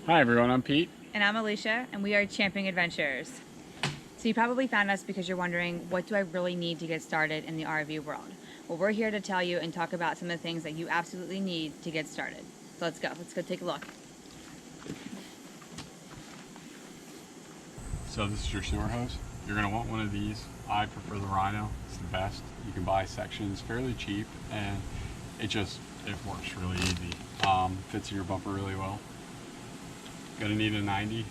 Hi everyone, I'm Pete. And I'm Alicia, and we are Champing Adventures. So you probably found us because you're wondering, what do I really need to get started in the RV world? Well, we're here to tell you and talk about some of the things that you absolutely need to get started. So let's go take a look. So this is your sewer hose. You're going to want one of these. I prefer the Rhino. It's the best. You can buy sections fairly cheap, and it works really easy. Fits in your bumper really well. Going to need a 90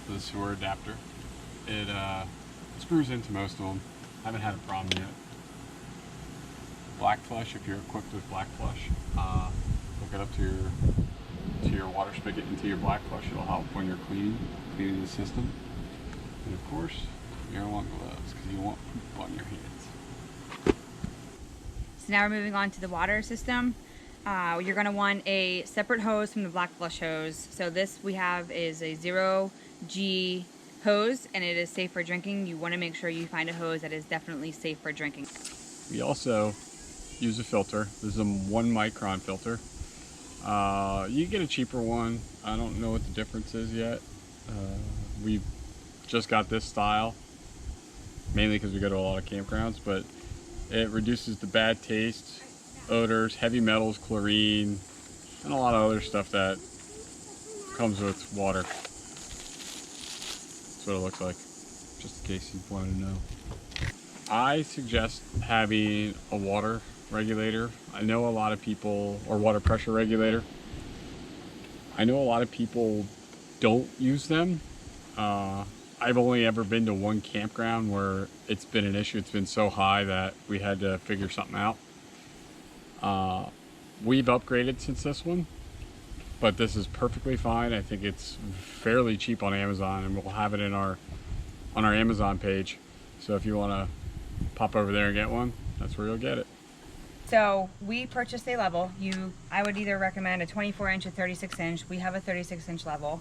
for the sewer adapter. It screws into most of them. I haven't had a problem yet. Black flush, if you're equipped with black flush, hook it up to your water spigot into your black flush. It'll help when you're cleaning the system. And of course, you're going to want gloves because you don't want poop on your hands. So now we're moving on to the water system. You're going to want a separate hose from the black flush hose. So this we have is a 0G hose, and it is safe for drinking. You want to make sure you find a hose that is definitely safe for drinking. We also use a filter. This is a 1 micron filter. You can get a cheaper one. I don't know what the difference is yet. We've just got this style, mainly because we go to a lot of campgrounds, but it reduces the bad taste, odors, heavy metals, chlorine, and a lot of other stuff that comes with water. That's what it looks like, just in case you wanted to know. I suggest having a water regulator. I know a lot of people, or water pressure regulator. I know a lot of people don't use them. I've only ever been to one campground where it's been an issue. It's been so high that we had to figure something out. We've upgraded since this one, but this is perfectly fine. I think it's fairly cheap on Amazon, and we'll have it on our Amazon page. So if you want to pop over there and get one, that's where you'll get it. So we purchased a level. I would either recommend a 24-inch or 36-inch. We have a 36-inch level.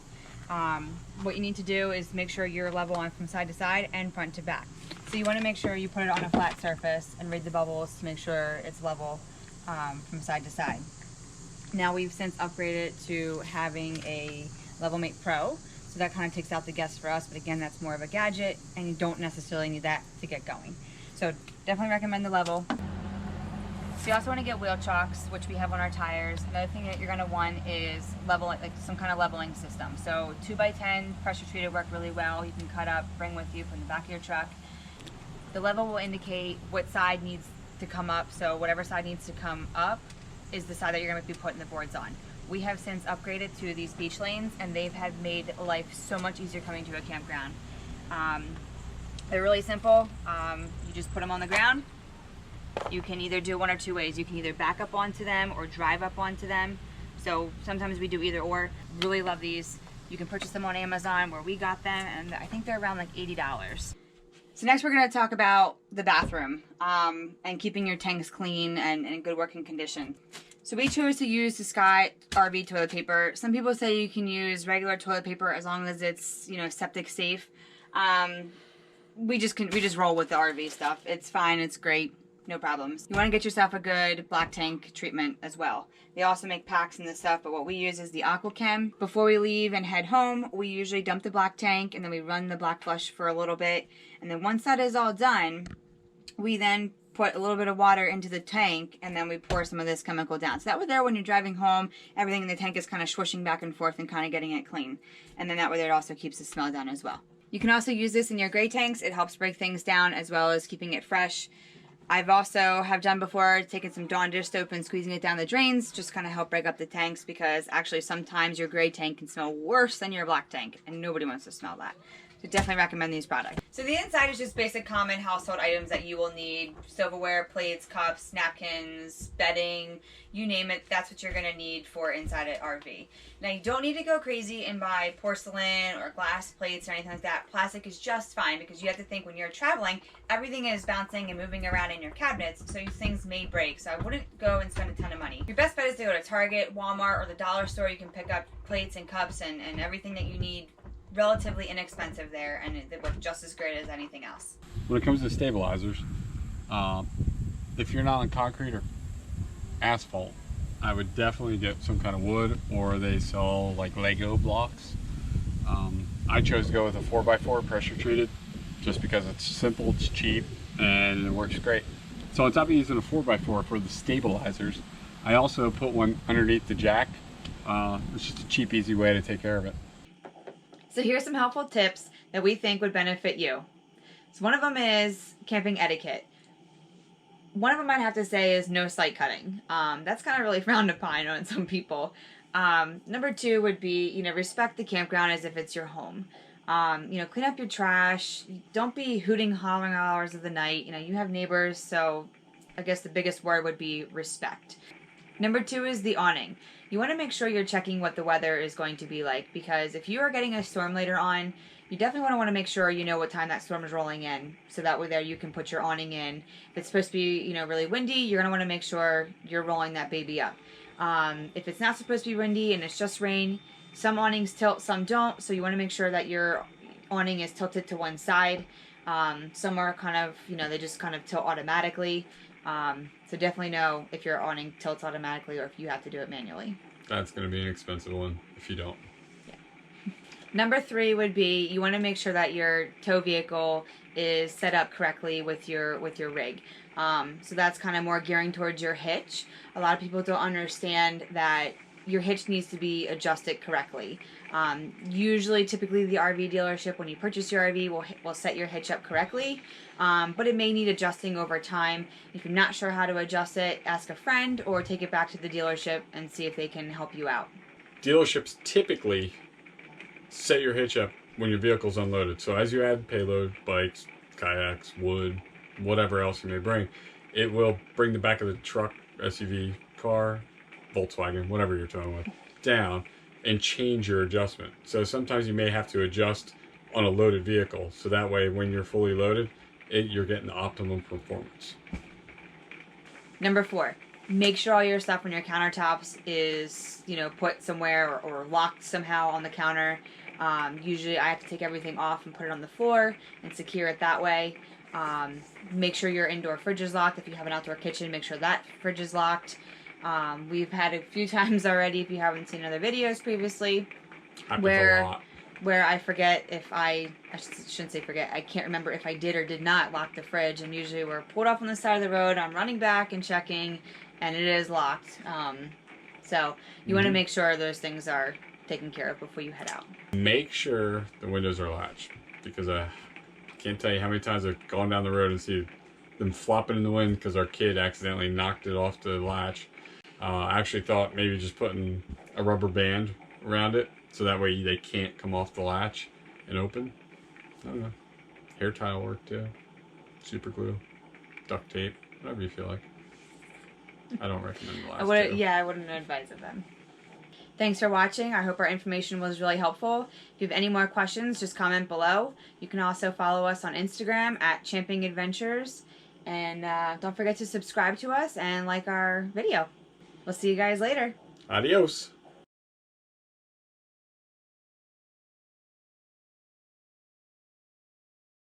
What you need to do is make sure you're level on from side to side and front to back. So you want to make sure you put it on a flat surface and read the bubbles to make sure it's level from side to side. Now we've since upgraded to having a Level Mate Pro, so that kind of takes out the guess for us, but again, that's more of a gadget and you don't necessarily need that to get going. So definitely recommend the level. So you also want to get wheel chocks, which we have on our tires. Another thing that you're going to want is like some kind of leveling system. So 2x10 pressure treated work really well. You can cut up, bring with you from the back of your truck. The level will indicate what side needs to come up. So whatever side needs to come up is the side that you're going to be putting the boards on. We have since upgraded to these beach lanes, and they've made life so much easier coming to a campground. They're really simple. You just put them on the ground. You can either do one or two ways. You can either back up onto them or drive up onto them. So sometimes we do either or. Really love these. You can purchase them on Amazon where we got them, and I think they're around like $80. So next we're going to talk about the bathroom and keeping your tanks clean and in good working condition. So we chose to use the Sky RV toilet paper. Some people say you can use regular toilet paper as long as it's, septic safe. We just roll with the RV stuff. It's fine. It's great. No problems. You want to get yourself a good black tank treatment as well. They also make packs and this stuff, but what we use is the AquaChem. Before we leave and head home, we usually dump the black tank and then we run the black flush for a little bit. And then once that is all done, we then put a little bit of water into the tank and then we pour some of this chemical down. So that way there when you're driving home, everything in the tank is kind of swooshing back and forth and kind of getting it clean. And then that way there it also keeps the smell down as well. You can also use this in your gray tanks. It helps break things down as well as keeping it fresh. I've also done before taking some Dawn dish soap and squeezing it down the drains, just kind of help break up the tanks, because actually sometimes your gray tank can smell worse than your black tank and nobody wants to smell that. So definitely recommend these products. So the inside is just basic common household items that you will need. Silverware, plates, cups, napkins, bedding, you name it. That's what you're gonna need for inside an RV. Now you don't need to go crazy and buy porcelain or glass plates or anything like that. Plastic is just fine, because you have to think when you're traveling, everything is bouncing and moving around in your cabinets, so things may break. So I wouldn't go and spend a ton of money. Your best bet is to go to Target, Walmart, or the dollar store. You can pick up plates and cups and everything that you need relatively inexpensive there, and they work just as great as anything else. When it comes to stabilizers, if you're not on concrete or asphalt, I would definitely get some kind of wood, or they sell like Lego blocks. I chose to go with a 4x4 pressure treated just because it's simple, it's cheap, and it works great. So on top of using a 4x4 for the stabilizers, I also put one underneath the jack. It's just a cheap, easy way to take care of it. So here's some helpful tips that we think would benefit you. So one of them is camping etiquette. One of them I'd have to say is no sight cutting. That's kind of really frowned upon, I know, in some people. Number two would be, respect the campground as if it's your home. Clean up your trash. Don't be hooting, hollering all hours of the night. You have neighbors, so I guess the biggest word would be respect. Number two is the awning. You want to make sure you're checking what the weather is going to be like, because if you are getting a storm later on, you definitely want to make sure you know what time that storm is rolling in, so that way there you can put your awning in. If it's supposed to be, really windy, you're going to want to make sure you're rolling that baby up. If it's not supposed to be windy and it's just rain, some awnings tilt, some don't, so you want to make sure that your awning is tilted to one side. Some are kind of, they just kind of tilt automatically. So definitely know if your awning tilts automatically or if you have to do it manually. That's going to be an expensive one if you don't. Number three would be, you want to make sure that your tow vehicle is set up correctly with your rig. So that's kind of more gearing towards your hitch. A lot of people don't understand that your hitch needs to be adjusted correctly. Typically the RV dealership, when you purchase your RV, will set your hitch up correctly, but it may need adjusting over time. If you're not sure how to adjust it, ask a friend or take it back to the dealership and see if they can help you out. Dealerships typically set your hitch up when your vehicle's unloaded. So as you add payload, bikes, kayaks, wood, whatever else you may bring, it will bring the back of the truck, SUV, car, Volkswagen, whatever you're towing with, down and change your adjustment. So sometimes you may have to adjust on a loaded vehicle, so that way when you're fully loaded, you're getting the optimum performance. Number four, make sure all your stuff on your countertops is, put somewhere or locked somehow on the counter. Usually I have to take everything off and put it on the floor and secure it that way. Make sure your indoor fridge is locked. If you have an outdoor kitchen, make sure that fridge is locked. We've had a few times already, if you haven't seen other videos previously, where I forget if I shouldn't say forget, I can't remember if I did or did not lock the fridge, and usually we're pulled off on the side of the road, I'm running back and checking, and it is locked. So you want to make sure those things are taken care of before you head out. Make sure the windows are latched, because I can't tell you how many times I've gone down the road and see them flopping in the wind because our kid accidentally knocked it off the latch. I actually thought maybe just putting a rubber band around it so that way they can't come off the latch and open. I don't know. Hair tie will work too. Super glue, duct tape, whatever you feel like. I don't recommend the last two. Yeah, I wouldn't advise of them. Thanks for watching. I hope our information was really helpful. If you have any more questions, just comment below. You can also follow us on Instagram at Champing Adventures. And don't forget to subscribe to us and like our video. We'll see you guys later. Adios.